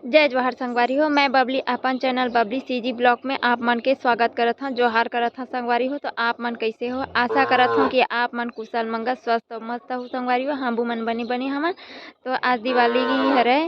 जय जवाहर संगवारी हो। मैं बबली अपन चैनल बबली सीजी ब्लॉग में आप मन के स्वागत करत हूँ। जोहार करत हूँ संगवारी हो। तो आप मन कैसे हो? आशा करत हूँ कि आप मन कुशल मंगल स्वस्थ और मस्त हो संगवारी हो। हम मन बनी बनी हमन। तो आज दिवाली हरे।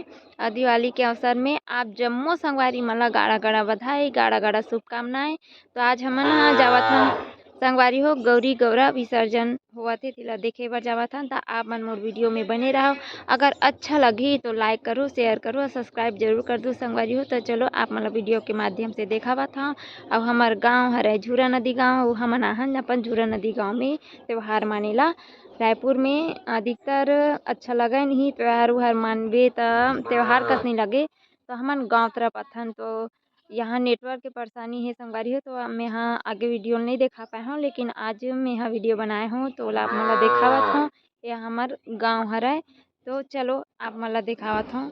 दिवाली के अवसर में आप जम्मो संगवारी मन ला गाड़ा गाड़ा बधाई, गाड़ा गाड़ा शुभकामनाएं। तो आज हमन जावत हन संगवारी हो गौरी गौरा विसर्जन होवत हे तेला देखे बर जावत हन। तो आप मन मोर वीडियो में बने रहो। अगर अच्छा लगी तो लाइक करो, शेयर करो और सब्सक्राइब जरूर कर दो संगवारी हो। तो चलो आप मतलब वीडियो के माध्यम से देखावत हूँ। अब हमार गांव हरे झूरा नदी गांव। हमन आहन अपन झूरा नदी गांव में त्यौहार मानेला। रायपुर में अधिकतर अच्छा लगे नहीं त्यौहार उहार मानबे तो त्यौहार कस नहीं लगे। तो हमन गाँव तरफ अथन। तो यहाँ नेटवर्क के परेशानी है संगवारी हो। तो मैं यहाँ आगे वीडियो नहीं दिखा पाए हूँ, लेकिन आज मैं यहाँ वीडियो बनाए हूँ तो आप मोला दिखावत हूँ। यह हमार गाँव हरे। तो चलो आप मोला दिखावत हूँ।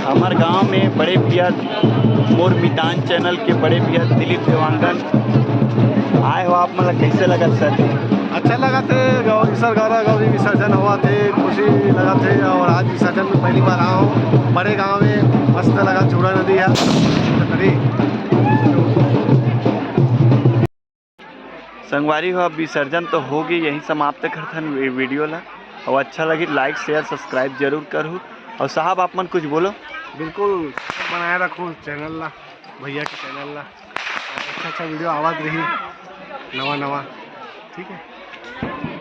हमारे गांव में बड़े भैया मोर मैदान चैनल के बड़े भैया दिलीप देवांगन आए हो आप, मतलब कैसे लगा सर? अच्छा लगा थे। गौरी विसर्जन हुआ थे, खुशी लगा थे। और आज विसर्जन में पहली बार आया हूँ बड़े गांव में, मस्त लगा। चूड़ा नदी है संगवारी हो, अब विसर्जन तो होगी, यही समाप्त करथन वीडियो ला। और अच्छा लगी लाइक शेयर सब्सक्राइब जरूर करूँ। और साहब आप मन कुछ बोलो। बिल्कुल बनाए रखो चैनल ला, भैया के चैनल ला। अच्छा वीडियो आवाज़ रही नवा ठीक है।